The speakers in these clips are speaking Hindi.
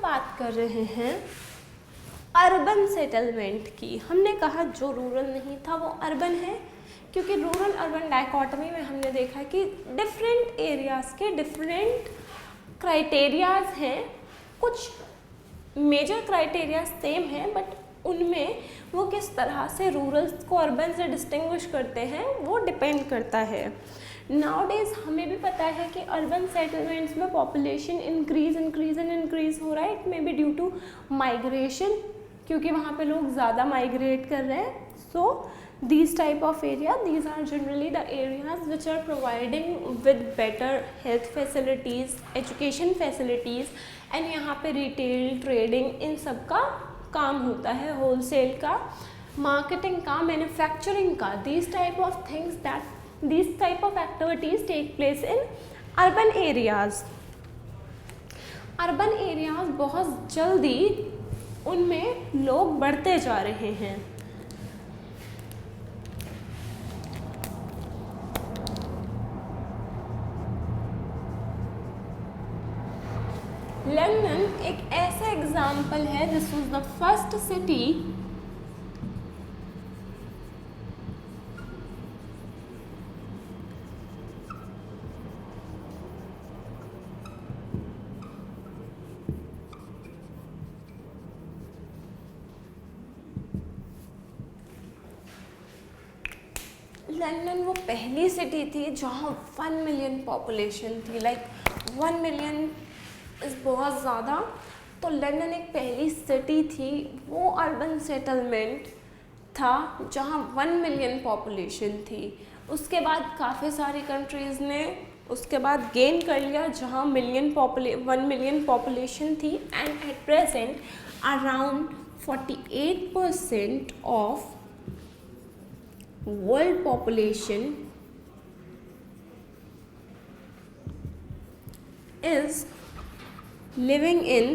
बात कर रहे हैं अर्बन सेटलमेंट की। हमने कहा जो रूरल नहीं था वो अर्बन है, क्योंकि रूरल अर्बन डायकोटमी में हमने देखा कि डिफरेंट एरियाज़ के डिफरेंट क्राइटेरियाज हैं। कुछ मेजर क्राइटेरिया सेम हैं, बट उनमें वो किस तरह से रूरल को अर्बन से डिस्टिंग्विश करते हैं वो डिपेंड करता है। नाउडेज हमें भी पता है कि अर्बन सेटलमेंट्स में पॉपुलेशन इंक्रीज हो रहा है। It may be due to migration, क्योंकि वहाँ पे लोग ज़्यादा माइग्रेट कर रहे हैं। सो these type of area, these are generally the areas which are providing with better health facilities, education facilities, and यहाँ पे retail, trading इन सब का काम होता है, wholesale का, marketing का, manufacturing का, these type of things that these type of activities take place in urban areas. urban areas बहुत जल्दी उनमें लोग बढ़ते जा रहे हैं। लंदन एक ऐसा एग्जाम्पल है, this was the first city London वो पहली सिटी थी जहाँ 1 मिलियन पॉपुलेशन थी। लाइक 1 मिलियन इस बहुत ज़्यादा। तो लंदन एक पहली सिटी थी, वो अर्बन सेटलमेंट था जहाँ 1 मिलियन पॉपुलेशन थी। उसके बाद काफ़ी सारी कंट्रीज़ ने उसके बाद गेन कर लिया जहाँ 1 मिलियन पॉपुलेशन थी। And at present around 48% of world population is living in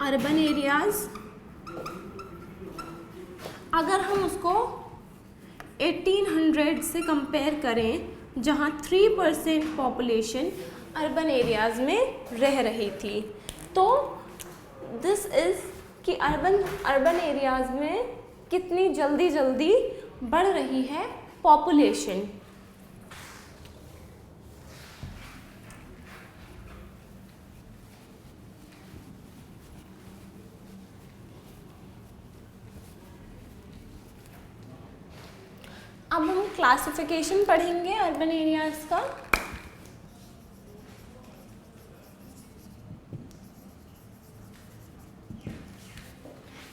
urban areas। अगर हम उसको 1800 से कंपेयर करें जहाँ 3% पॉपुलेशन अर्बन एरियाज़ में रह रही थी, तो दिस इज़ कि अर्बन एरियाज़ में कितनी जल्दी बढ़ रही है पॉपुलेशन। अब हम क्लासिफिकेशन पढ़ेंगे अर्बन एरियाज़ का।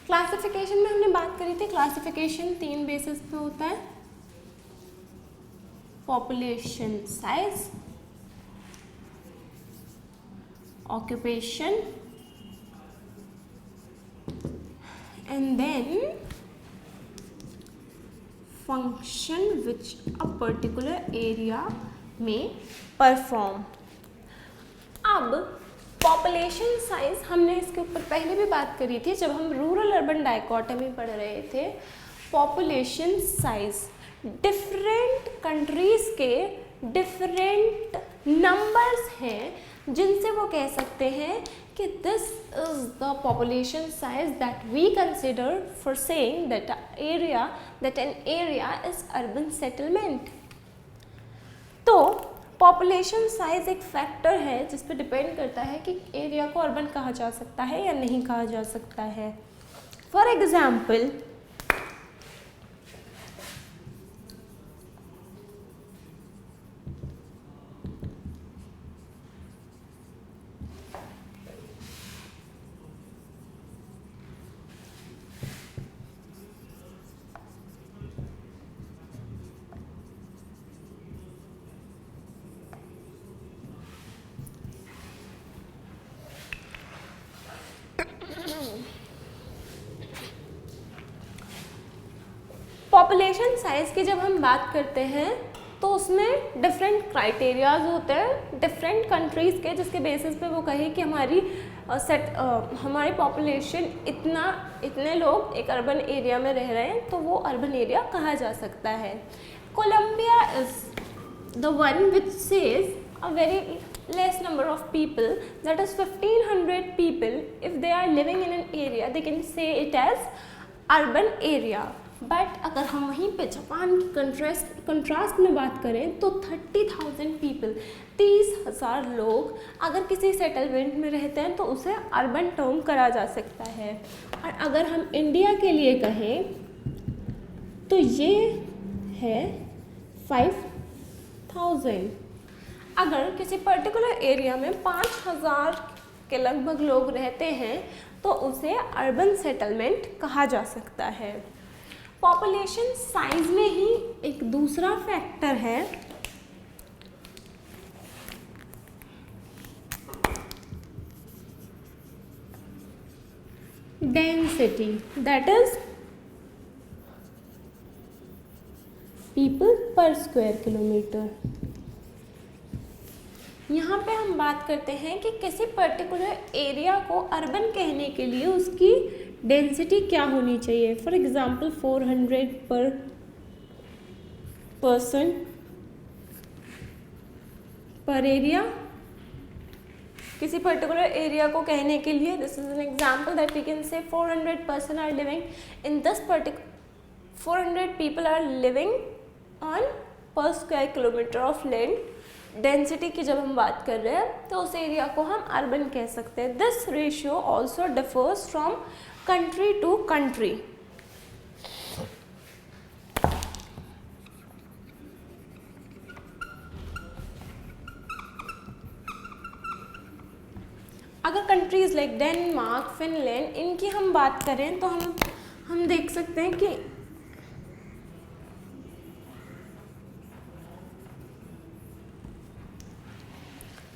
क्लासिफिकेशन में हमने बात करी थी, क्लासिफिकेशन 3 बेसिस पे होता है। Population size, occupation, and then function which a particular area में परफॉर्म। अब पॉपुलेशन साइज हमने इसके ऊपर पहले भी बात करी थी जब हम रूरल अर्बन डायकोटमी पढ़ रहे थे। पॉपुलेशन साइज डिफरेंट कंट्रीज़ के डिफरेंट नंबर्स हैं जिनसे वो कह सकते हैं कि this is the population size that we consider for saying that an area is urban settlement. तो पॉपुलेशन साइज एक फैक्टर है जिस पे डिपेंड करता है कि एरिया को अर्बन कहा जा सकता है या नहीं कहा जा सकता है। फॉर एग्जाम्पल पॉपुलेशन साइज की जब हम बात करते हैं तो उसमें डिफरेंट क्राइटेरियाज होते हैं डिफरेंट कंट्रीज़ के, जिसके बेसिस पे वो कहे कि हमारी पॉपुलेशन इतने लोग एक अर्बन एरिया में रह रहे हैं तो वो अर्बन एरिया कहा जा सकता है। Colombia is the one which says a very less number of people, that is 1500 people, if they are living in an area they can say it as urban area. But अगर हम वहीं पे जापान की कंट्रास्ट में बात करें तो 30,000 पीपल, 30,000 लोग अगर किसी सेटलमेंट में रहते हैं तो उसे अर्बन टर्म करा जा सकता है। और अगर हम इंडिया के लिए कहें तो ये है 5,000। अगर किसी पर्टिकुलर एरिया में 5,000 के लगभग लोग रहते हैं तो उसे अर्बन सेटलमेंट कहा जा सकता है। पॉपुलेशन साइज में ही एक दूसरा फैक्टर है डेंसिटी, दैट इज पीपल पर स्क्वायर किलोमीटर। यहाँ पे हम बात करते हैं कि किसी पर्टिकुलर एरिया को अर्बन कहने के लिए उसकी डेंसिटी क्या होनी चाहिए। फॉर एग्जांपल 400 पर पर्सन पर एरिया। किसी पर्टिकुलर एरिया को कहने के लिए this is an example that we can say 400 person are living in this particular 400 people are living on per square kilometre of land. Density की जब हम बात कर रहे हैं तो उस एरिया को हम अर्बन कह सकते हैं। This ratio also differs from country to country. अगर कंट्रीज लाइक डेनमार्क, फिनलैंड, इनकी हम बात करें तो हम देख सकते हैं कि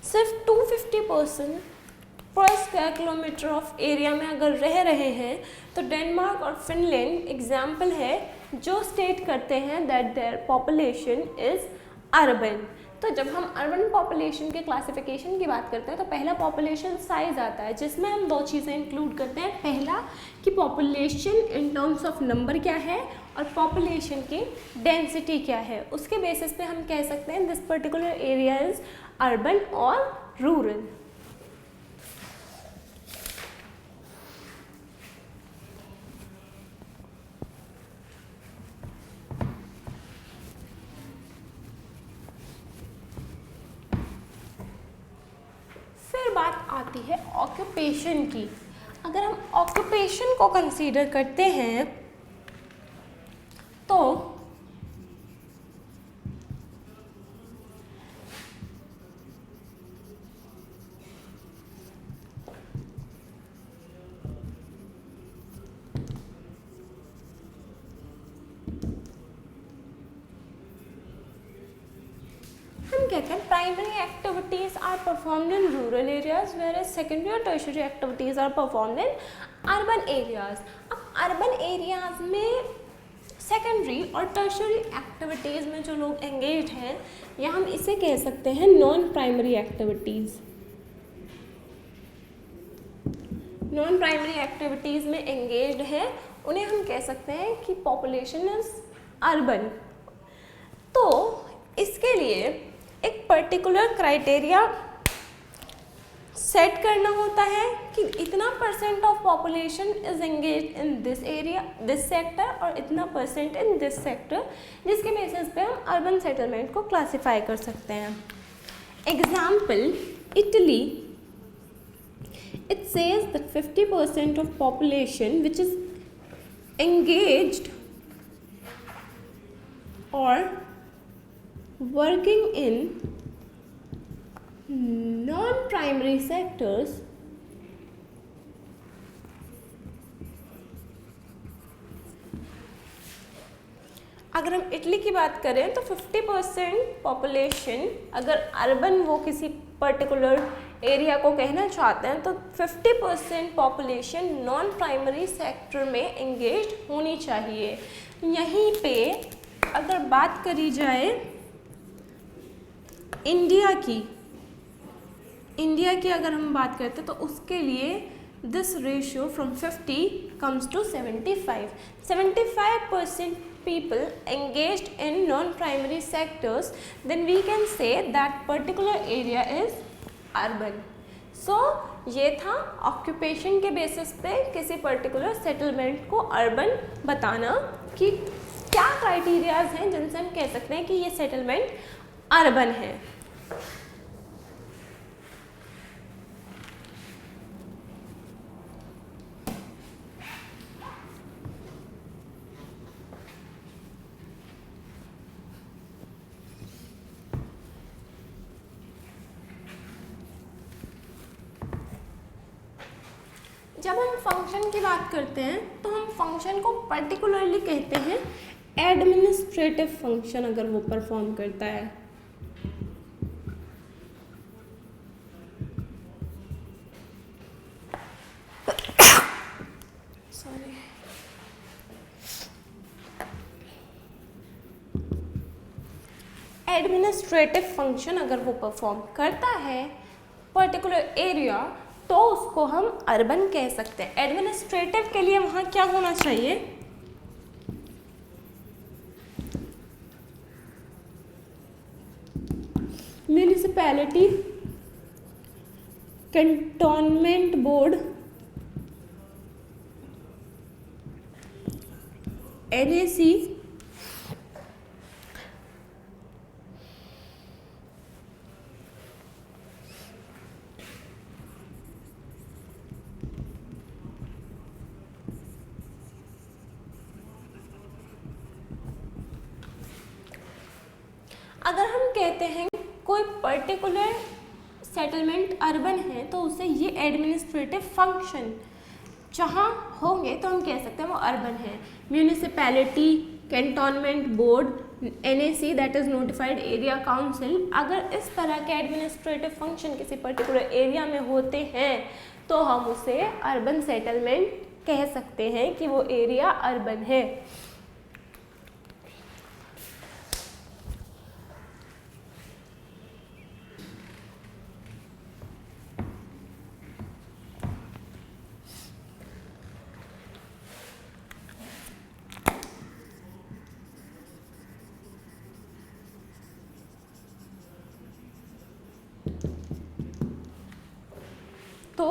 सिर्फ 250 पर्सन पर स्क्वायर किलोमीटर ऑफ एरिया में अगर रह रहे हैं तो डेनमार्क और फिनलैंड एग्जाम्पल है जो स्टेट करते हैं that their population is urban. तो जब हम अर्बन पॉपुलेशन के क्लासिफिकेशन की बात करते हैं तो पहला पॉपुलेशन साइज आता है जिसमें हम दो चीज़ें इंक्लूड करते हैं। पहला कि population in terms of number क्या है और पॉपुलेशन की डेंसिटी क्या है। उसके बेसिस पे हम कह सकते हैं this particular area is urban और रूरल। फिर बात आती है ऑक्यूपेशन की। अगर हम ऑक्यूपेशन को कंसीडर करते हैं तो कहते हैं primary activities are performed in rural areas where secondary और tertiary activities are performed in urban areas. अब अर्बन एरियाज में सेकेंडरी और टर्शियरी एक्टिविटीज़ में जो लोग एंगेज हैं या हम इसे कह सकते हैं non primary activities. Non primary activities में एंगेज्ड है उन्हें हम कह सकते हैं कि पॉपुलेशन इज अर्बन। तो इसके लिए एक पर्टिकुलर क्राइटेरिया सेट करना होता है कि इतना percent of population is engage in this area, this sector और इतना परसेंट इन दिस सेक्टर, जिसके बेसिस पे हम अर्बन सेटलमेंट को क्लासिफाई कर सकते हैं। Example Italy, it says that 50% of population which is engaged or working in non-primary sectors अगर हम इटली की बात करें तो 50% पॉपुलेशन अगर अर्बन वो किसी पर्टिकुलर एरिया को कहना चाहते हैं तो 50% पॉपुलेशन नॉन प्राइमरी सेक्टर में एंगेज होनी चाहिए। यहीं पे अगर बात करी जाए इंडिया की अगर हम बात करते हैं तो उसके लिए this ratio from 50 comes to 75. 75% people engaged in non-primary sectors, then we can say that particular area is urban. So ये था ऑक्यूपेशन के बेसिस पे किसी पर्टिकुलर सेटलमेंट को अर्बन बताना कि क्या क्राइटेरियाज हैं जिनसे हम कह सकते हैं कि ये सेटलमेंट अर्बन है। जब हम फंक्शन की बात करते हैं तो हम फंक्शन को पर्टिकुलरली कहते हैं एडमिनिस्ट्रेटिव फंक्शन अगर वो परफॉर्म करता है। सॉरी, एडमिनिस्ट्रेटिव फंक्शन अगर वो परफॉर्म करता है पर्टिकुलर एरिया तो उसको हम अर्बन कह सकते हैं। एडमिनिस्ट्रेटिव के लिए वहाँ क्या होना चाहिए, म्यूनिसिपैलिटी, कैंटोनमेंट बोर्ड, एनएसी, अगर हम कहते हैं कोई पर्टिकुलर सेटलमेंट अर्बन है तो उसे ये एडमिनिस्ट्रेटिव फंक्शन जहाँ होंगे तो हम कह सकते हैं वो अर्बन है। Municipality, cantonment board, NAC that is notified area council, अगर इस तरह के एडमिनिस्ट्रेटिव फंक्शन किसी पर्टिकुलर एरिया में होते हैं तो हम उसे अर्बन सेटलमेंट कह सकते हैं कि वो एरिया अर्बन है। तो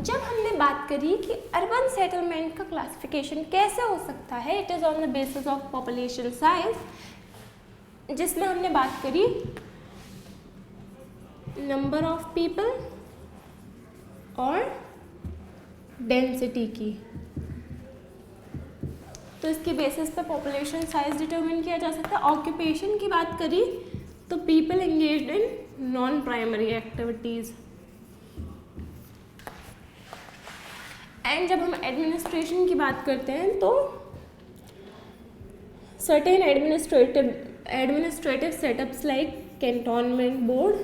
जब हमने बात करी कि अर्बन सेटलमेंट का क्लासिफिकेशन कैसे हो सकता है, it is on the basis of population size, जिसमें हमने बात करी नंबर ऑफ पीपल और डेंसिटी की, तो इसके बेसिस पे पॉपुलेशन साइज डिटरमिन किया जा सकता है। ऑक्यूपेशन की बात करी तो people engaged in non primary activities, and जब हम एडमिनिस्ट्रेशन की बात करते हैं तो certain administrative setups like cantonment board,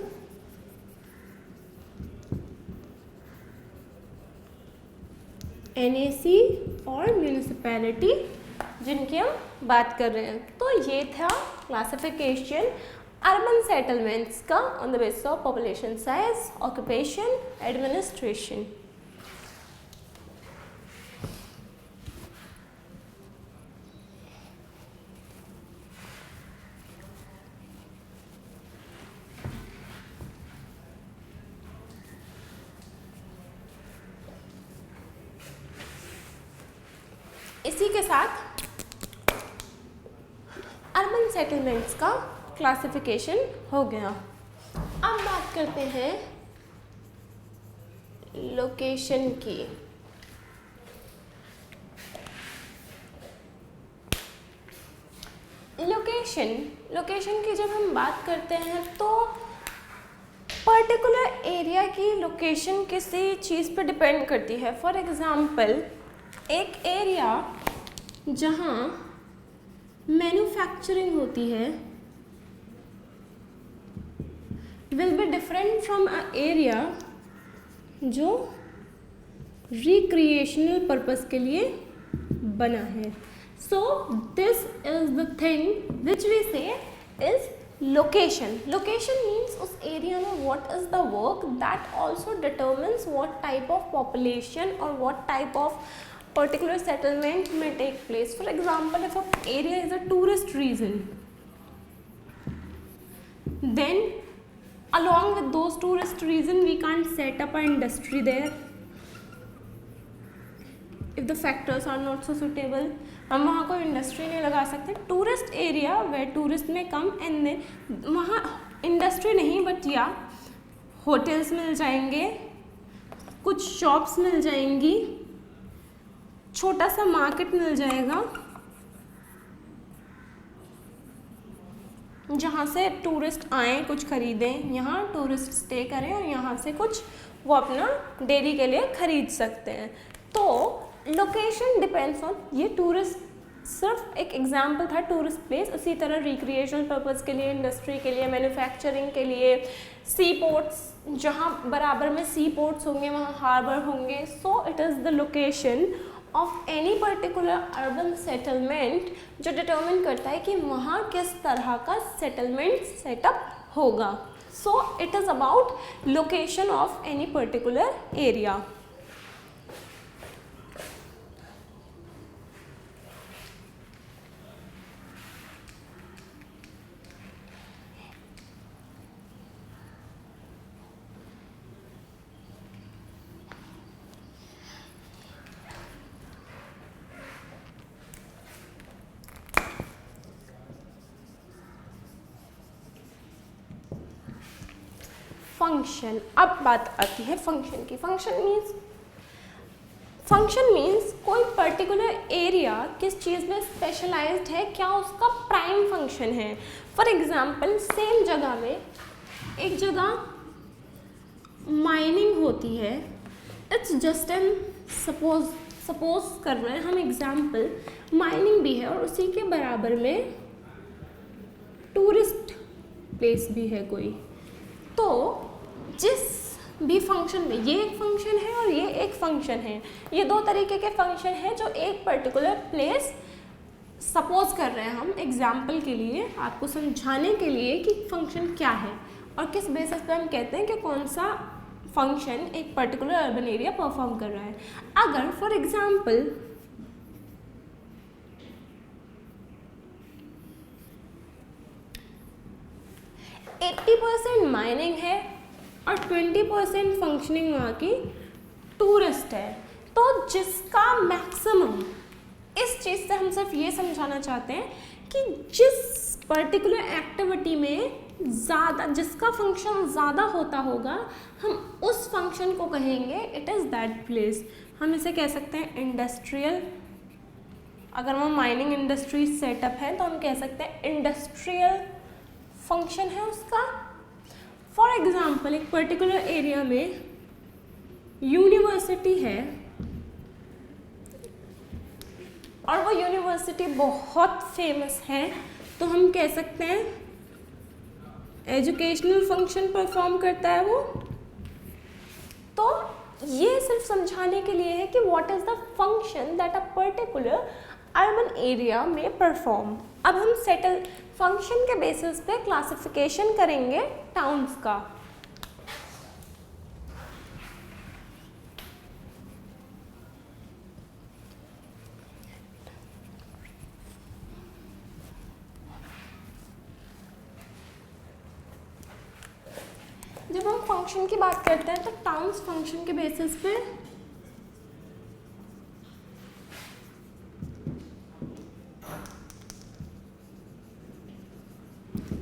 NAC और म्यूनिसिपैलिटी जिनकी हम बात कर रहे हैं। तो ये था क्लासिफिकेशन अर्बन सेटलमेंट्स का on the basis of population size, occupation, administration. इसी के साथ अर्बन सेटलमेंट्स का क्लासिफिकेशन हो गया। अब बात करते हैं लोकेशन की। लोकेशन की जब हम बात करते हैं तो पर्टिकुलर एरिया की लोकेशन किसी चीज़ पर डिपेंड करती है। फॉर एग्ज़ाम्पल एक एरिया जहाँ मैन्युफैक्चरिंग होती है will be different from a area जो रिक्रिएशनल पर्पस के लिए बना है। So this is the thing which we say is location. Location means उस एरिया में what is the work that also determines what type of population और what type of particular settlement may take place. For example, if an area is a tourist region, then along with those tourist reason we can't set up an industry there if the factors are not so suitable. हम वहाँ कोई इंडस्ट्री नहीं लगा सकते. टूरिस्ट एरिया वे टूरिस्ट में कम एंड देन वहाँ इंडस्ट्री नहीं बट या होटल्स मिल जाएंगे, कुछ शॉप्स मिल जाएंगी, छोटा सा मार्केट मिल जाएगा जहाँ से टूरिस्ट आएँ कुछ खरीदें, यहाँ टूरिस्ट स्टे करें और यहाँ से कुछ वो अपना डेली के लिए खरीद सकते हैं. तो लोकेशन डिपेंड्स ऑन, ये टूरिस्ट सिर्फ एक एग्जांपल था टूरिस्ट प्लेस. उसी तरह रिक्रिएशनल पर्पस के लिए, इंडस्ट्री के लिए, मैन्युफैक्चरिंग के लिए, सी पोर्ट्स, जहाँ बराबर में सी पोर्ट्स होंगे वहाँ हार्बर होंगे. So it is the location of any particular urban settlement जो डिटर्मिन करता है कि वहाँ किस तरह का सेटलमेंट सेटअप होगा. So it is about location of any particular area. Function. अब बात आती है फंक्शन की. फंक्शन मीन्स कोई पर्टिकुलर एरिया किस चीज़ में स्पेशलाइज्ड है, क्या उसका प्राइम फंक्शन है. फॉर एग्जांपल सेम जगह में एक जगह माइनिंग होती है. इट्स जस्ट एन सपोज कर रहे हैं हम एग्जांपल, माइनिंग भी है और उसी के बराबर में टूरिस्ट प्लेस भी है कोई. तो जिस भी फंक्शन में, ये एक फंक्शन है और ये एक फंक्शन है, ये दो तरीके के फंक्शन हैं जो एक पर्टिकुलर प्लेस सपोज कर रहे हैं हम एग्जाम्पल के लिए, आपको समझाने के लिए कि फंक्शन क्या है और किस बेसिस पे हम कहते हैं कि कौन सा फंक्शन एक पर्टिकुलर अर्बन एरिया परफॉर्म कर रहा है. अगर फॉर एग्जाम्पल %80 माइनिंग है और 20% फंक्शनिंग वहाँ की टूरिस्ट है, तो जिसका मैक्सिमम, इस चीज़ से हम सिर्फ ये समझाना चाहते हैं कि जिस पर्टिकुलर एक्टिविटी में ज़्यादा, जिसका फंक्शन ज़्यादा होता होगा, हम उस फंक्शन को कहेंगे इट इज़ दैट प्लेस. हम इसे कह सकते हैं इंडस्ट्रियल. अगर वो माइनिंग इंडस्ट्री सेटअप है तो हम कह सकते हैं इंडस्ट्रियल फंक्शन है उसका. फॉर एग्जाम्पल एक पर्टिकुलर एरिया में यूनिवर्सिटी है और वो यूनिवर्सिटी बहुत फेमस है, तो हम कह सकते हैं एजुकेशनल फंक्शन परफॉर्म करता है वो. तो ये सिर्फ समझाने के लिए है कि what is the function that a particular urban area में परफॉर्म. अब हम सेटल फंक्शन के बेसिस पे क्लासिफिकेशन करेंगे टाउन्स का. जब हम फंक्शन की बात करते हैं तो टाउन्स फंक्शन के बेसिस पे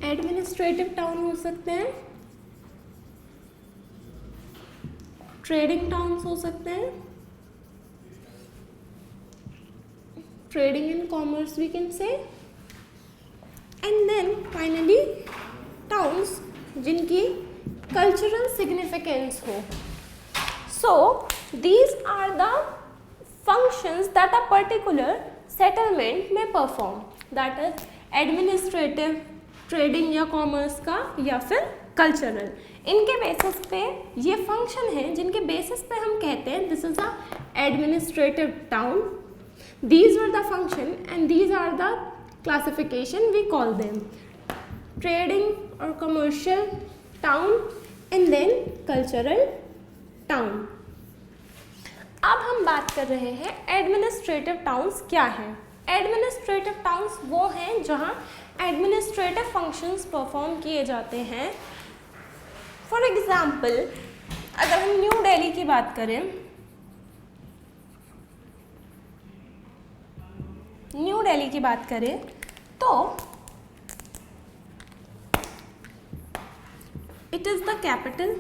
एडमिनिस्ट्रेटिव टाउन हो सकते हैं, ट्रेडिंग टाउन्स हो सकते हैं, trading and commerce we can say, and then finally towns जिनकी कल्चरल सिग्निफिकेंस हो. So these are the functions that a particular settlement may perform, that is administrative, trading या कॉमर्स का, या फिर कल्चरल. इनके बेसिस पे ये फंक्शन है जिनके बेसिस पे हम कहते हैं this is a administrative town, these are the function and these are the classification we call them trading और commercial town and then cultural town. अब हम बात कर रहे हैं एडमिनिस्ट्रेटिव टाउन्स क्या हैं. एडमिनिस्ट्रेटिव टाउन्स वो हैं जहाँ एडमिनिस्ट्रेटिव फंक्शंस परफॉर्म किए जाते हैं फॉर एग्जाम्पल अगर हम न्यू दिल्ली की बात करें, न्यू दिल्ली की बात करें तो इट इज द कैपिटल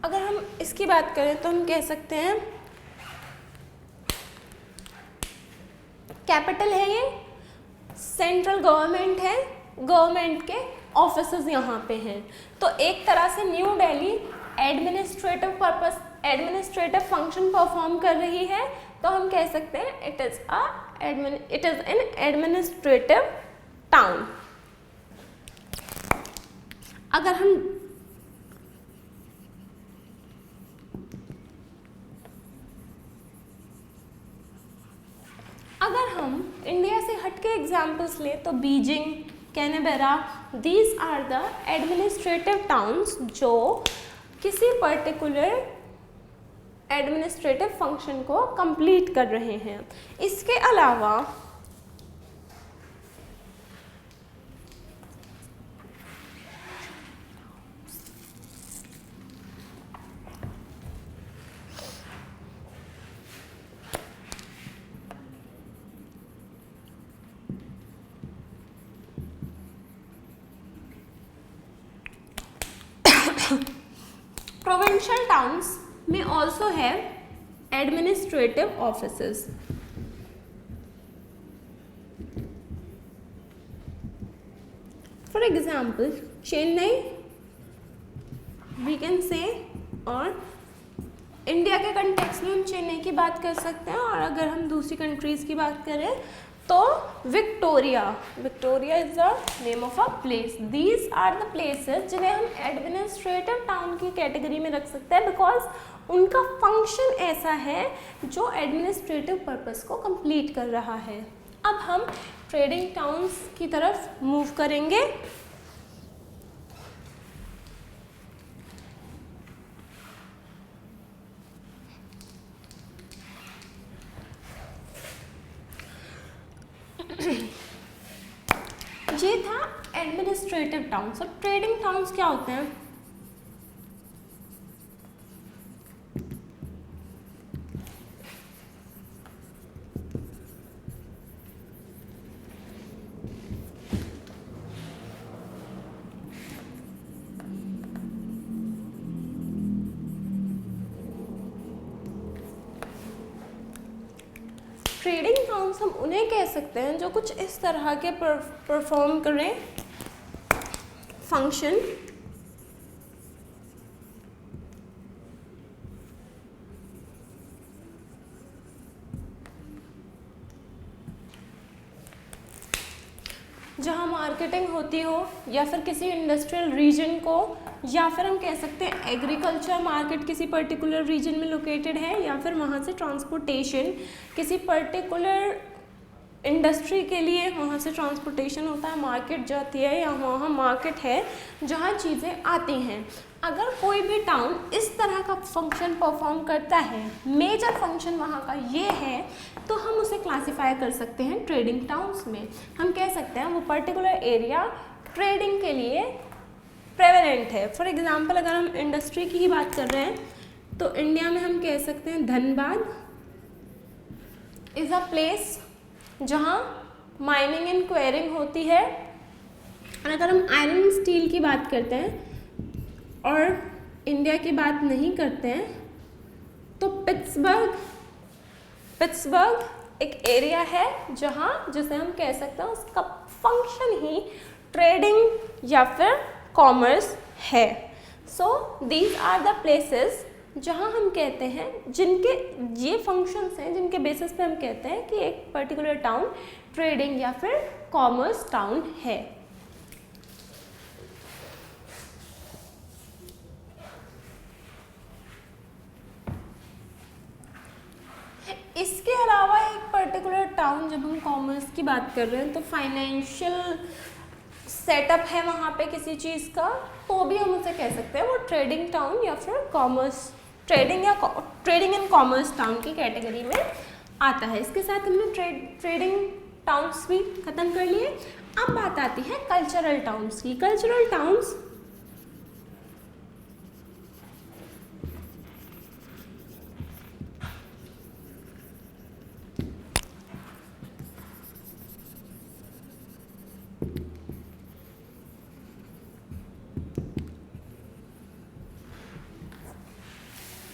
अगर हम इसकी बात करें तो हम कह सकते हैं कैपिटल है, ये सेंट्रल गवर्नमेंट है, गवर्नमेंट के ऑफिसेज यहाँ पे हैं। तो एक तरह से new Delhi administrative purpose, administrative function perform कर रही है, तो हम कह सकते हैं it is an administrative town. अगर हम इंडिया से हटके एग्जाम्पल्स लें तो Beijing, Canberra, these are the administrative towns जो किसी पर्टिकुलर एडमिनिस्ट्रेटिव फंक्शन को कंप्लीट कर रहे हैं। इसके अलावा provincial towns may also have administrative offices. For example, Chennai we can say, और इंडिया के कंटेक्स्ट में हम चेन्नई की बात कर सकते हैं, और अगर हम दूसरी कंट्रीज़ की बात करें तो Victoria, Victoria is the name of a place. These are the places जिन्हें हम एडमिनिस्ट्रेटिव टाउन की कैटेगरी में रख सकते हैं, बिकॉज उनका फंक्शन ऐसा है जो एडमिनिस्ट्रेटिव पर्पस को कंप्लीट कर रहा है। अब हम ट्रेडिंग टाउन्स की तरफ मूव करेंगे। ये था एडमिनिस्ट्रेटिव टाउन्स। अब ट्रेडिंग टाउन्स क्या होते हैं? ट्रेडिंग टाउन्स हम उन्हें कह सकते हैं जो कुछ इस तरह के परफॉर्म करें फंक्शन, जहाँ मार्केटिंग होती हो, या फिर किसी इंडस्ट्रियल रीजन को, या फिर हम कह सकते हैं एग्रीकल्चर मार्केट किसी पर्टिकुलर रीजन में लोकेटेड है, या फिर वहाँ से ट्रांसपोर्टेशन किसी पर्टिकुलर इंडस्ट्री के लिए वहाँ से ट्रांसपोर्टेशन होता है, मार्केट जाती है, या वहाँ मार्केट है जहाँ चीज़ें आती हैं। अगर कोई भी टाउन इस तरह का फंक्शन परफॉर्म करता है, मेजर फंक्शन वहाँ का ये है, तो हम उसे क्लासिफाई कर सकते हैं ट्रेडिंग टाउन्स में। हम कह सकते हैं वो पर्टिकुलर एरिया ट्रेडिंग के लिए प्रेवलेंट है। फॉर एग्जांपल अगर हम इंडस्ट्री की ही बात कर रहे हैं तो इंडिया में हम कह सकते हैं धनबाद इज़ अ प्लेस जहाँ माइनिंग एंड क्वेरिंग होती है। और अगर हम आयरन स्टील की बात करते हैं और इंडिया की बात नहीं करते हैं तो पिट्सबर्ग एक एरिया है जहाँ, जिसे हम कह सकते हैं उसका फंक्शन ही ट्रेडिंग या फिर कॉमर्स है। So these are the places जहाँ हम कहते हैं जिनके ये फंक्शंस हैं जिनके बेसिस पे हम कहते हैं कि एक पर्टिकुलर टाउन ट्रेडिंग या फिर कॉमर्स टाउन है। इसके अलावा एक पर्टिकुलर टाउन, जब हम कॉमर्स की बात कर रहे हैं तो फाइनेंशियल सेटअप है वहाँ पे किसी चीज़ का, तो भी हम उसे कह सकते हैं वो ट्रेडिंग टाउन या फिर commerce trading and commerce town की कैटेगरी में आता है। इसके साथ हमने ट्रेडिंग टाउन्स भी खत्म कर लिए। अब बात आती है कल्चरल टाउन्स की। Cultural towns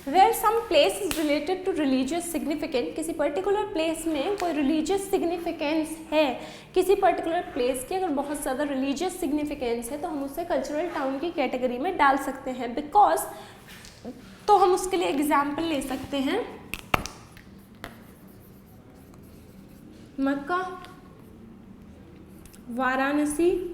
where some place is related to religious significance, किसी पर्टिकुलर प्लेस में कोई रिलीजियस सिग्निफिकेंस है, किसी पर्टिकुलर प्लेस की अगर बहुत ज़्यादा रिलीजियस सिग्निफिकेंस है तो हम उसे कल्चरल टाउन की कैटेगरी में डाल सकते हैं। बिकॉज तो हम उसके लिए एग्जाम्पल ले सकते हैं मक्का, Varanasi.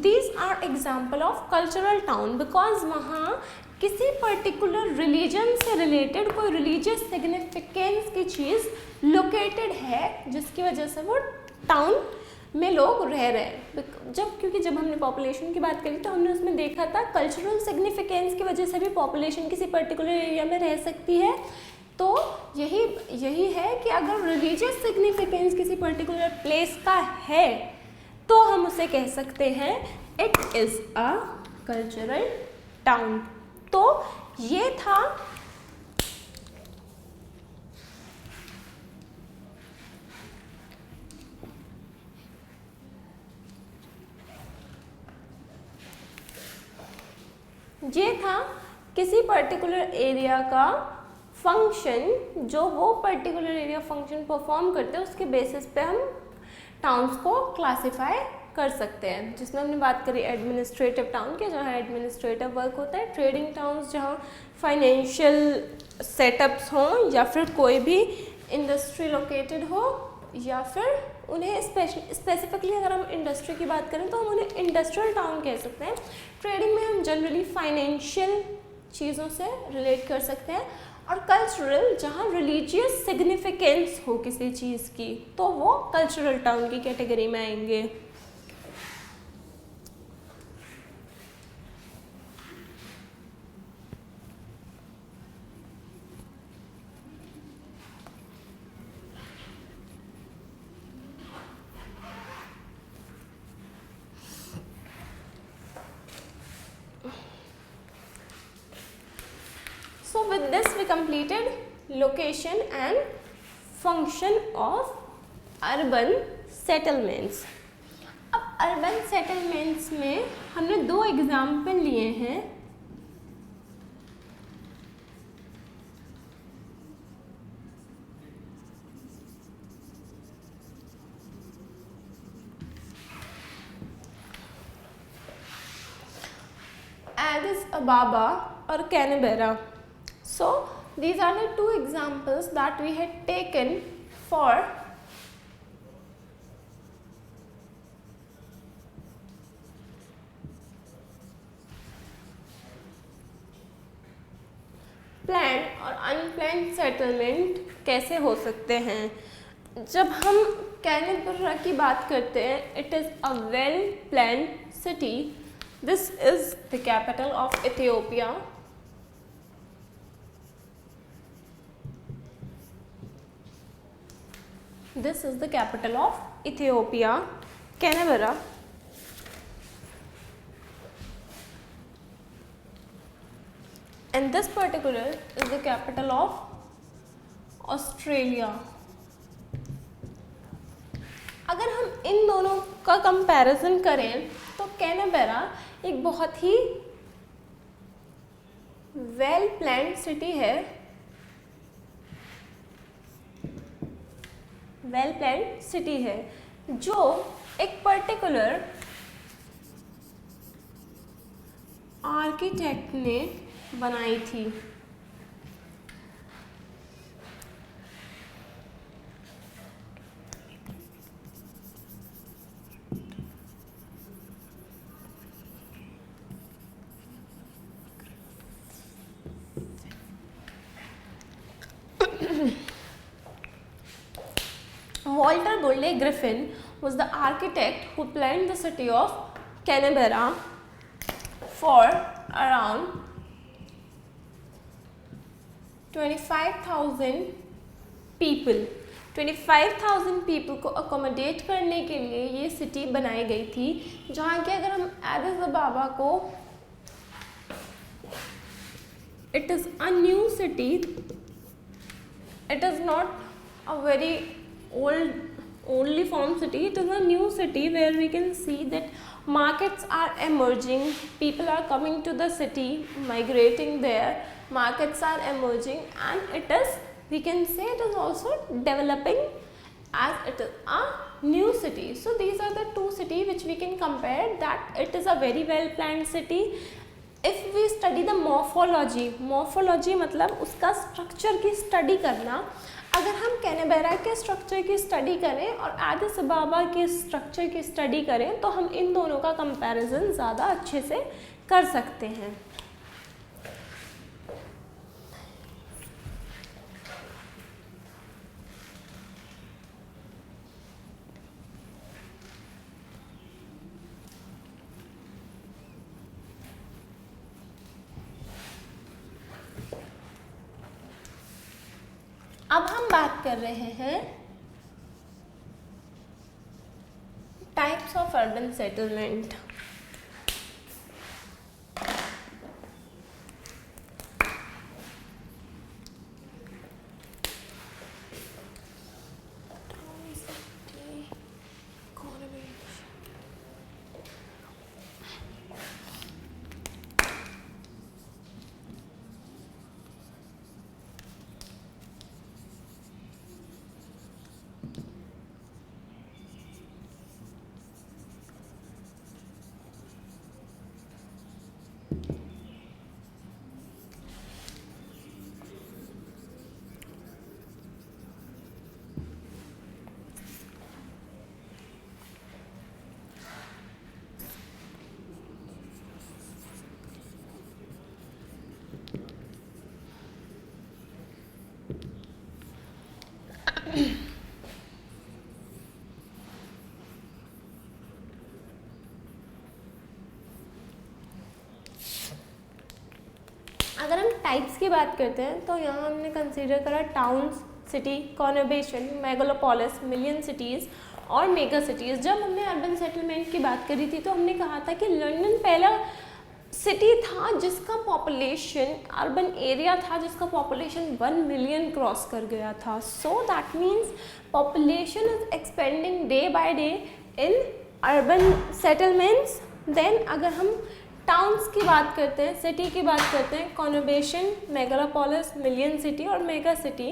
These are example of cultural town because वहाँ किसी पर्टिकुलर रिलीजन से रिलेटेड कोई रिलीजियस सिग्निफिकेंस की चीज़ लोकेटेड है, जिसकी वजह से वो टाउन में लोग रह रहे हैं। क्योंकि जब हमने पॉपुलेशन की बात करी तो हमने उसमें देखा था कल्चरल सिग्निफिकेंस की वजह से भी पॉपुलेशन किसी पर्टिकुलर एरिया में रह सकती है। तो यही है कि अगर रिलीजियस सिग्निफिकेंस किसी पर्टिकुलर प्लेस का है तो हम उसे कह सकते हैं it is a cultural town. तो ये था किसी पर्टिकुलर एरिया का फंक्शन, जो वो पर्टिकुलर एरिया फंक्शन परफॉर्म करते हैं उसके बेसिस पे हम टाउन्स को क्लासिफाई कर सकते हैं। जिसमें हमने बात करी एडमिनिस्ट्रेटिव टाउन की, जहाँ एडमिनिस्ट्रेटिव वर्क होता है, ट्रेडिंग टाउन्स जहाँ फाइनेंशियल सेटअप्स हों या फिर कोई भी इंडस्ट्री लोकेटेड हो, या फिर उन्हें स्पेसिफिकली अगर हम इंडस्ट्री की बात करें तो हम उन्हें इंडस्ट्रियल टाउन कह सकते हैं। ट्रेडिंग में हम जनरली फाइनेंशियल चीज़ों से रिलेट कर सकते हैं। और कल्चरल जहाँ रिलीजियस सिग्निफिकेंस हो किसी चीज़ की, तो वो कल्चरल टाउन की कैटेगरी में आएंगे। So with this we completed location and function of urban settlements. अब urban settlements में हमने दो एग्जाम्पल लिए हैं। Addis Ababa और Canberra. So these are the two examples that we had taken for planned और unplanned settlement कैसे हो सकते हैं। जब हम कैनबरा की बात करते हैं, it is a well planned city. This is the capital of Ethiopia. This is the capital of Ethiopia, Canberra. And this particular is the capital of Australia. अगर हम इन दोनों का कंपैरिजन करें तो कैनबेरा एक बहुत ही वेल प्लान्ड सिटी है, वेल प्लान्ड सिटी है जो एक पर्टिकुलर आर्किटेक्ट ने बनाई थी। Walter Burley Griffin was the architect who planned the city of Canberra for around 25,000 people. 25,000 people को अकोमोडेट करने के लिए ये सिटी बनाई गई थी, जहाँ कि अगर हम एडिस अबाबा को, it is a new city, it is not a very oldly formed city, it is a new city where we can see that markets are emerging, people are coming to the city, migrating there, markets are emerging, and it is, we can say it is also developing as it is a new city. So these are the two cities which we can compare, that it is a very well planned city. If we study the morphology मतलब उसका स्ट्रक्चर की स्टडी करना, अगर हम कैनबेरा के स्ट्रक्चर की स्टडी करें और एडिस अबाबा के स्ट्रक्चर की स्टडी करें तो हम इन दोनों का कंपैरिजन ज़्यादा अच्छे से कर सकते हैं। अब हम बात कर रहे हैं टाइप्स ऑफ अर्बन सेटलमेंट। अगर हम टाइप्स की बात करते हैं तो यहाँ हमने कंसीडर करा towns, city, conurbation, megalopolis, million cities और मेगा सिटीज़। जब हमने अर्बन सेटलमेंट की बात करी थी तो हमने कहा था कि लंदन पहला सिटी था जिसका पॉपुलेशन, अर्बन एरिया था जिसका पॉपुलेशन 1 मिलियन क्रॉस कर गया था। So that means population is expanding day by day in urban settlements. Then अगर हम टाउन्स की बात करते हैं, सिटी की बात करते हैं, कॉन्युर्बेशन, मेगालोपोलिस, मिलियन सिटी और मेगा सिटी,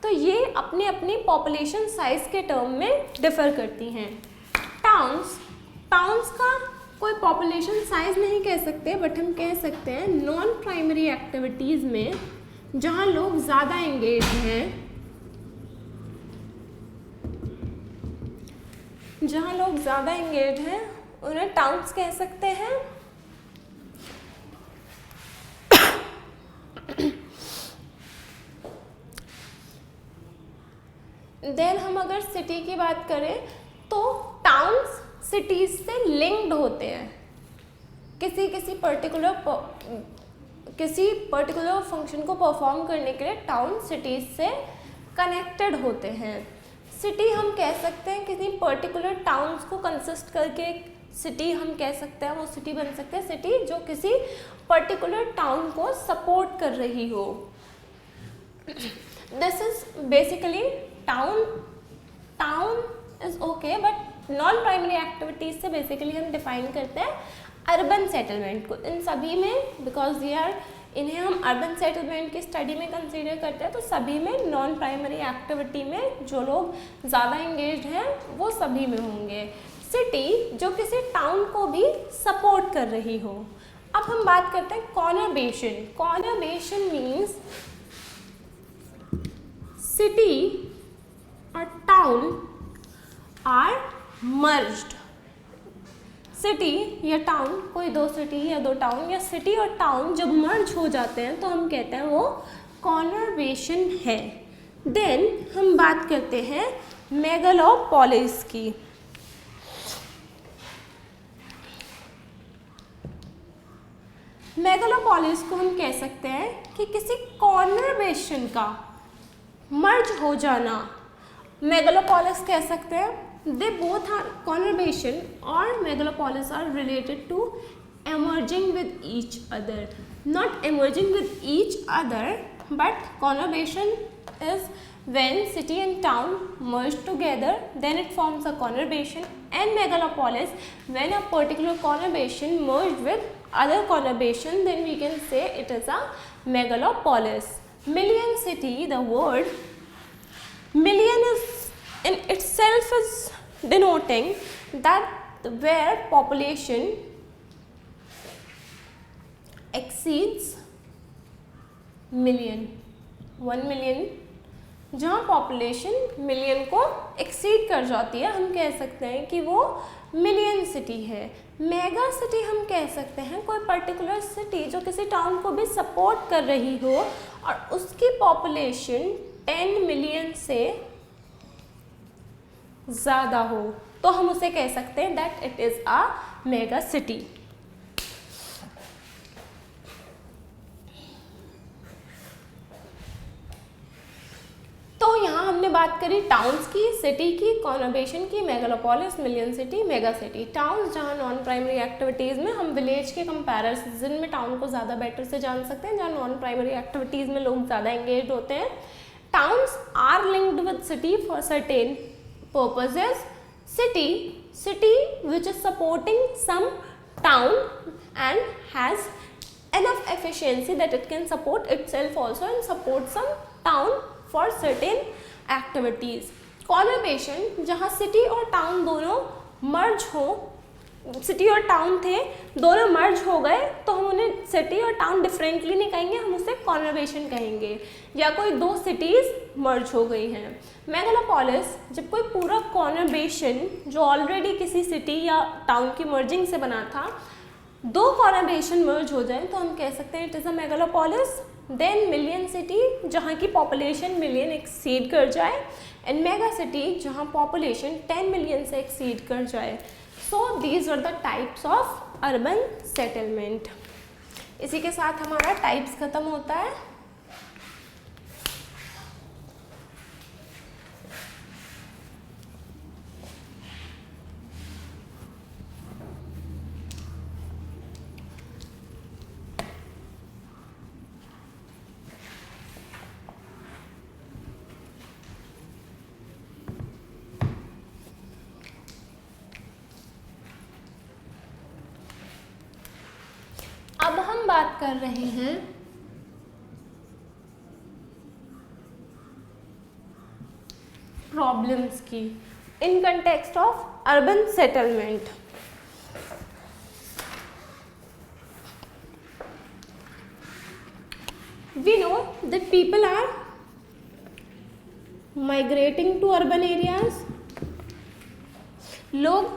तो ये अपनी अपनी पॉपुलेशन साइज़ के टर्म में डिफ़र करती हैं। टाउन्स का कोई पॉपुलेशन साइज़ नहीं कह सकते, बट हम कह सकते हैं नॉन प्राइमरी एक्टिविटीज़ में जहाँ लोग ज़्यादा एंगेज हैं, जहाँ लोग ज़्यादा एंगेज हैं उन्हें टाउन्स कह सकते हैं। देन हम अगर सिटी की बात करें तो टाउन्स सिटीज़ से लिंक्ड होते हैं, किसी पर्टिकुलर फंक्शन को परफॉर्म करने के लिए टाउन सिटीज़ से कनेक्टेड होते हैं। सिटी हम कह सकते हैं किसी पर्टिकुलर टाउन्स को कंसिस्ट करके सिटी हम कह सकते हैं, वो सिटी बन सकते हैं सिटी जो किसी पर्टिकुलर टाउन को सपोर्ट कर रही हो। This is basically town is okay, but non primary activities से बेसिकली हम डिफाइन करते हैं अर्बन सेटलमेंट को। इन सभी में बिकॉज इन्हें हम अर्बन सेटलमेंट की स्टडी में कंसीडर करते हैं, तो सभी में नॉन प्राइमरी एक्टिविटी में जो लोग ज़्यादा एंगेज्ड हैं वो सभी में होंगे। सिटी जो किसी टाउन को भी सपोर्ट कर रही हो। अब हम बात करते हैं कॉन्युर्बेशन। कॉन्युर्बेशन मीन्स सिटी और टाउन आर मर्ज्ड। सिटी या टाउन, कोई दो सिटी या दो टाउन या सिटी और टाउन जब मर्ज हो जाते हैं तो हम कहते हैं वो कॉन्युर्बेशन है। देन हम बात करते हैं मेगालोपोलिस की। मेगालोपोलिस को हम कह सकते हैं कि किसी कॉन्वर्बेशन का मर्ज हो जाना। मेगालोपोलिस कह सकते हैं दे बोथ आर कॉन्वर्बेशन और megalopolis are related to emerging with each other, not emerging with each other, but conurbation is when city and town merge together, then it forms a conurbation. And megalopolis, when a particular conurbation merged with other conurbation, then we can say it is a megalopolis. Million city, the word million is in itself is denoting that where population exceeds million, 1 million, जहाँ पॉपुलेशन मिलियन को एक्सीड कर जाती है, हम कह सकते हैं कि वो मिलियन सिटी है। मेगा सिटी हम कह सकते हैं कोई पर्टिकुलर सिटी जो किसी टाउन को भी सपोर्ट कर रही हो और उसकी पॉपुलेशन 10 मिलियन से ज़्यादा हो, तो हम उसे कह सकते हैं that it is a mega city. तो यहाँ हमने बात करी टाउन्स की, सिटी की, कॉन्वर्बेशन की, megalopolis, million city, mega city. Towns जहाँ नॉन प्राइमरी एक्टिविटीज़ में हम विलेज के कंपैरिजन में टाउन को ज़्यादा बेटर से जान सकते हैं, जहाँ नॉन प्राइमरी एक्टिविटीज़ में लोग ज़्यादा एंगेज होते हैं। Towns are linked with city for certain purposes. City which is supporting some town and has enough efficiency that it can support itself also and support some town for certain activities. Conurbation जहाँ सिटी और टाउन दोनों मर्ज हो, सिटी और टाउन थे दोनों मर्ज हो गए, तो हम उन्हें सिटी और टाउन डिफरेंटली नहीं कहेंगे, हम उसे कॉन्वर्बेशन कहेंगे, या कोई दो सिटीज़ मर्ज हो गई हैं। मेगालोपोलिस जब कोई पूरा कॉन्वर्बेशन जो ऑलरेडी किसी सिटी या टाउन की मर्जिंग से बना था, दो कॉन्वर्बेशन मर्ज हो जाए तो हम कह सकते हैं it is a megalopolis. Then million city जहाँ की पॉपुलेशन मिलियन एक्सीड कर जाए, एंड मेगा सिटी जहाँ पॉपुलेशन 10 मिलियन से एक्सीड कर जाए। So these are the types of urban settlement. इसी के साथ हमारा टाइप्स खत्म होता है। अब हम बात कर रहे हैं प्रॉब्लम्स की in context of urban settlement. We know that people are migrating to urban areas. लोग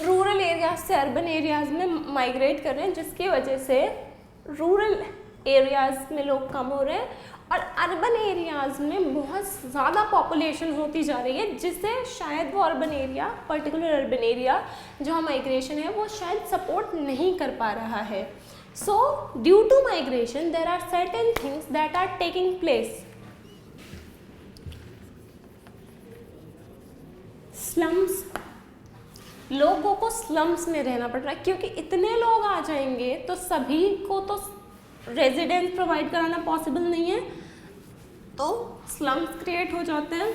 रूरल एरियाज से अर्बन एरियाज में माइग्रेट कर रहे हैं, जिसकी वजह से रूरल एरियाज में लोग कम हो रहे हैं और अर्बन एरियाज में बहुत ज़्यादा पॉपुलेशन होती जा रही है, जिससे शायद वो urban area, particular urban area जहाँ माइग्रेशन है वो शायद सपोर्ट नहीं कर पा रहा है। So due to migration there are certain things that are taking place. Slums, लोगों को स्लम्स में रहना पड़ रहा है, क्योंकि इतने लोग आ जाएंगे तो सभी को तो रेजिडेंस प्रोवाइड कराना पॉसिबल नहीं है, तो स्लम्स क्रिएट हो जाते हैं।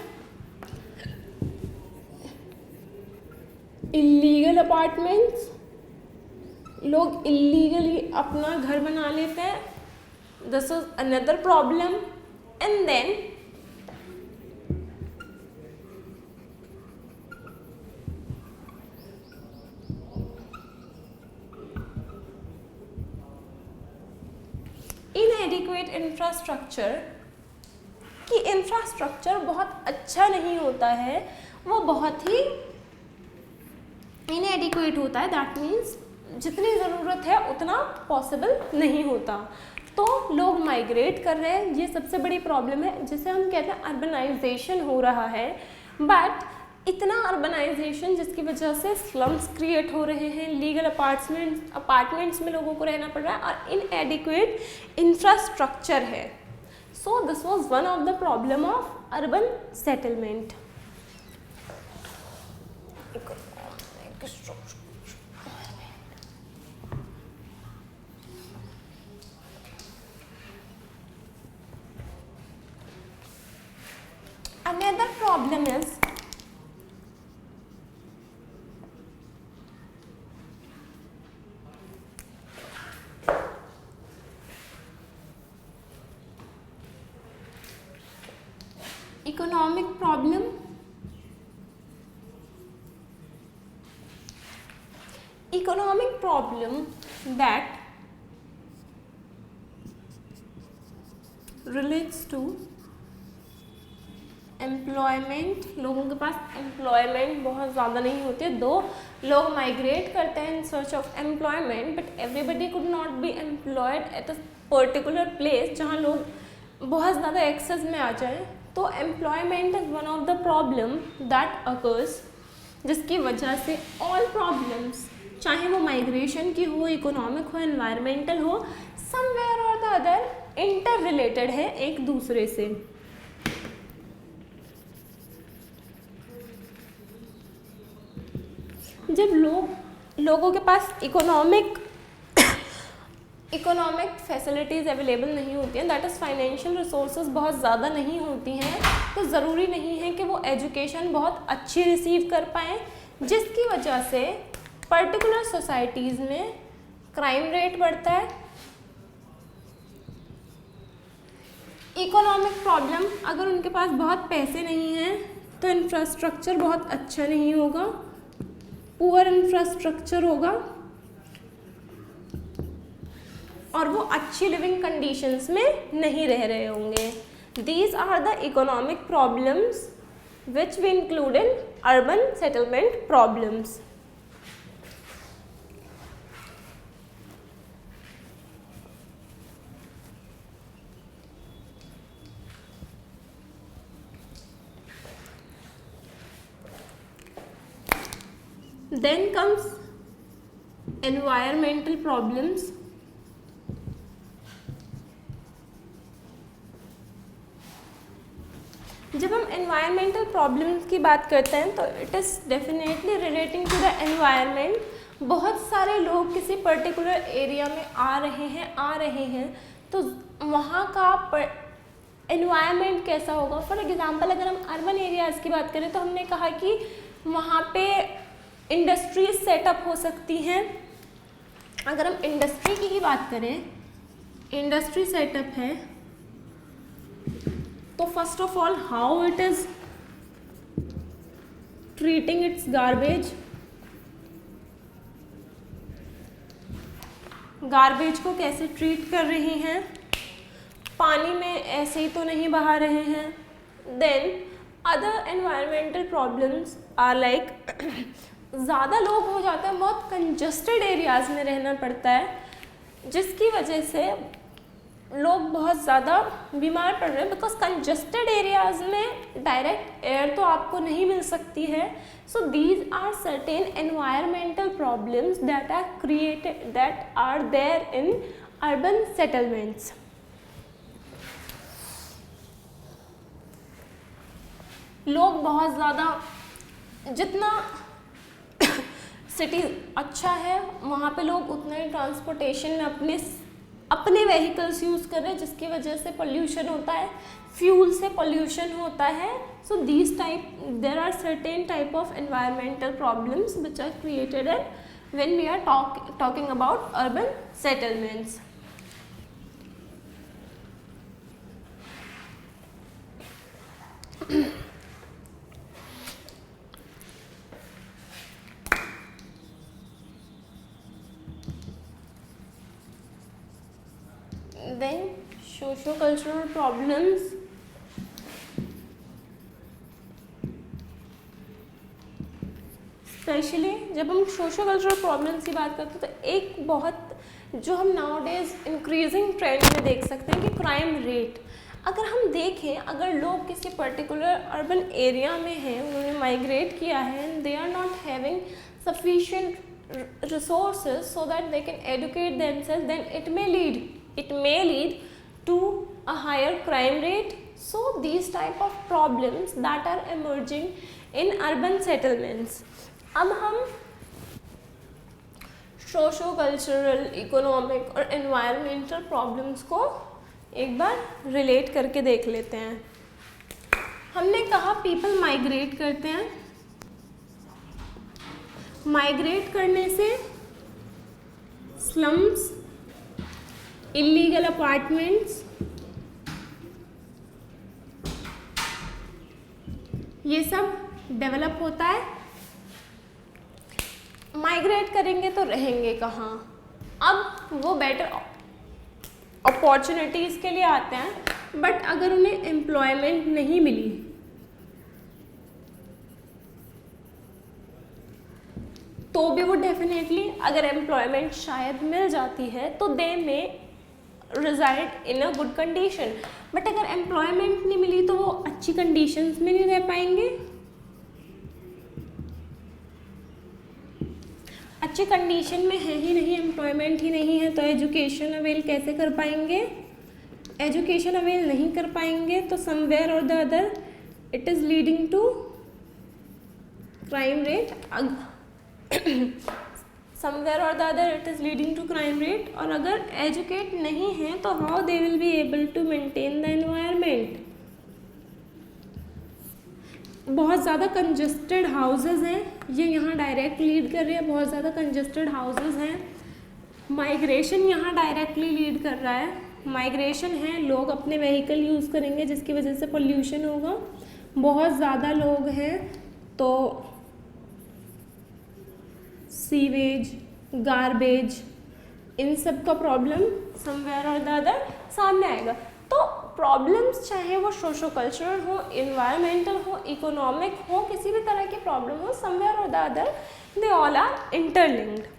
इलीगल अपार्टमेंट्स, लोग इलीगली अपना घर बना लेते हैं, this is another problem. And then inadequate infrastructure, कि इंफ्रास्ट्रक्चर बहुत अच्छा नहीं होता है, वो बहुत ही इनएडिक्वेट होता है। दैट मीन्स जितनी ज़रूरत है उतना पॉसिबल नहीं होता, तो लोग माइग्रेट कर रहे हैं। ये सबसे बड़ी प्रॉब्लम है जिसे हम कहते हैं अर्बनाइजेशन हो रहा है। बट इतना अर्बनाइजेशन जिसकी वजह से स्लम्स क्रिएट हो रहे हैं, लीगल अपार्टमेंट्स में लोगों को रहना पड़ रहा है और इनएडिक्वेट इंफ्रास्ट्रक्चर है. So this was one of the problem of urban settlement. Another problem is economic problem. Economic problem that relates to employment. लोगों के पास एम्प्लॉयमेंट बहुत ज़्यादा नहीं होती है, दो लोग माइग्रेट करते हैं in search of employment, but everybody could not be employed at a particular place जहाँ लोग बहुत ज़्यादा एक्सेस में आ जाए. तो employment is one of the problem that occurs, जिसकी वजह से ऑल प्रॉब्लम्स, चाहे वो माइग्रेशन की हो, इकोनॉमिक हो, एनवायरमेंटल हो, somewhere or the other inter related है एक दूसरे से. जब लोगों के पास इकोनॉमिक फैसिलिटीज़ अवेलेबल नहीं होती हैं, दैट इज़ फाइनेंशियल रिसोर्सेज बहुत ज़्यादा नहीं होती हैं, तो ज़रूरी नहीं है कि वो एजुकेशन बहुत अच्छी रिसीव कर पाएँ, जिसकी वजह से पर्टिकुलर सोसाइटीज़ में क्राइम रेट बढ़ता है. इकोनॉमिक प्रॉब्लम, अगर उनके पास बहुत पैसे नहीं हैं तो इंफ्रास्ट्रक्चर बहुत अच्छा नहीं होगा, पुअर इंफ्रास्ट्रक्चर होगा और वो अच्छी लिविंग कंडीशंस में नहीं रह रहे होंगे. These are the economic problems which we include in urban settlement problems. Then comes environmental problems. जब हम environmental problems की बात करते हैं तो it is definitely relating to the environment. बहुत सारे लोग किसी पर्टिकुलर एरिया में आ रहे हैं तो वहाँ का एनवायरनमेंट कैसा होगा. फॉर एग्जांपल अगर हम अर्बन एरियाज़ की बात करें तो हमने कहा कि वहाँ पे इंडस्ट्रीज सेटअप हो सकती हैं. अगर हम इंडस्ट्री की ही बात करें, इंडस्ट्री सेटअप है तो first of all how it is treating it's garbage को कैसे ट्रीट कर रही हैं, पानी में ऐसे ही तो नहीं बहा रहे हैं. Then other environmental problems are like ज़्यादा लोग हो जाते हैं, बहुत कंजस्टेड एरियाज़ में रहना पड़ता है, जिसकी वजह से लोग बहुत ज़्यादा बीमार पड़ रहे हैं, बिकॉज कंजस्टेड एरियाज़ में डायरेक्ट एयर तो आपको नहीं मिल सकती है. So these are certain environmental problems that are there in urban settlements. लोग बहुत ज़्यादा, जितना सिटी अच्छा है वहाँ पे लोग उतना ही ट्रांसपोर्टेशन में अपने व्हीकल्स यूज़ कर रहे हैं, जिसकी वजह से पोल्यूशन होता है, फ्यूल से पोल्यूशन होता है. So there are certain type of environmental problems which are created when we are talking about urban settlements. Then socio-cultural problems. Specially जब हम सोशो कल्चरल प्रॉब्लम्स की बात करते हैं तो एक बहुत जो हम नाउ डेज इंक्रीजिंग ट्रेंड में देख सकते हैं कि क्राइम रेट. अगर हम देखें, अगर लोग किसी पर्टिकुलर अर्बन एरिया में हैं, उन्होंने माइग्रेट किया है and they are not having sufficient resources so that they can educate themselves, then it may lead to a higher crime rate. So these type of problems that are emerging in urban settlements. अब हम सोशो कल्चरल, इकोनॉमिक और एनवायरमेंटल प्रॉब्लम्स को एक बार रिलेट करके देख लेते हैं। हमने कहा पीपल माइग्रेट करते हैं, माइग्रेट करने से स्लम्स, इलीगल अपार्टमेंट्स, ये सब डेवलप होता है। माइग्रेट करेंगे तो रहेंगे कहाँ? अब वो बेटर अपॉर्चुनिटीज़ के लिए आते हैं, बट अगर उन्हें एम्प्लॉयमेंट नहीं मिली तो भी वो डेफिनेटली, अगर एम्प्लॉयमेंट शायद मिल जाती है तो they may reside in a good condition, but अगर एम्प्लॉयमेंट नहीं मिली तो वो अच्छी कंडीशंस में नहीं रह पाएंगे। अच्छी कंडीशन में है ही नहीं, एम्प्लॉयमेंट ही नहीं है, तो एजुकेशन अवेल कैसे कर पाएंगे? एजुकेशन अवेल नहीं कर पाएंगे तो somewhere or the other it is leading to crime rate, somewhere or the other it is leading to crime rate. और अगर एजुकेट नहीं है तो how they will be able to maintain the environment. बहुत ज़्यादा कंजस्टेड हाउसेस हैं, ये यहाँ डायरेक्ट लीड कर रही है, बहुत ज़्यादा कंजस्टेड हाउसेस हैं। माइग्रेशन यहाँ डायरेक्टली लीड कर रहा है, माइग्रेशन है, लोग अपने व्हीकल यूज़ करेंगे जिसकी वजह से पोल्यूशन होगा। बहुत ज़्यादा लोग हैं तो सीवेज, गार्बेज, इन सब का problem somewhere or the other सामने आएगा। तो प्रॉब्लम्स चाहे वो सोशो कल्चरल हो, इन्वायरमेंटल हो, इकोनॉमिक हो, किसी भी तरह की प्रॉब्लम हो, somewhere or the other they all are interlinked.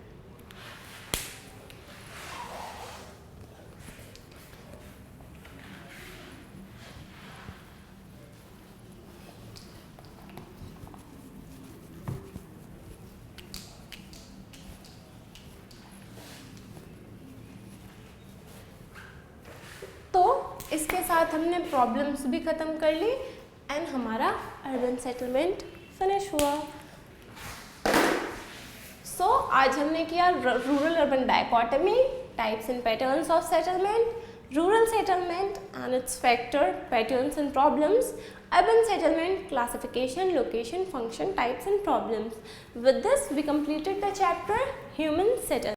इसके साथ हमने प्रॉब्लम्स भी ख़त्म कर ली एंड हमारा अर्बन सेटलमेंट फिनिश हुआ। सो आज हमने किया rural urban dichotomy, types and patterns of settlement, rural settlement and its factor, patterns and problems, urban settlement, classification, location, function, types and problems. With this we completed the chapter human settlement.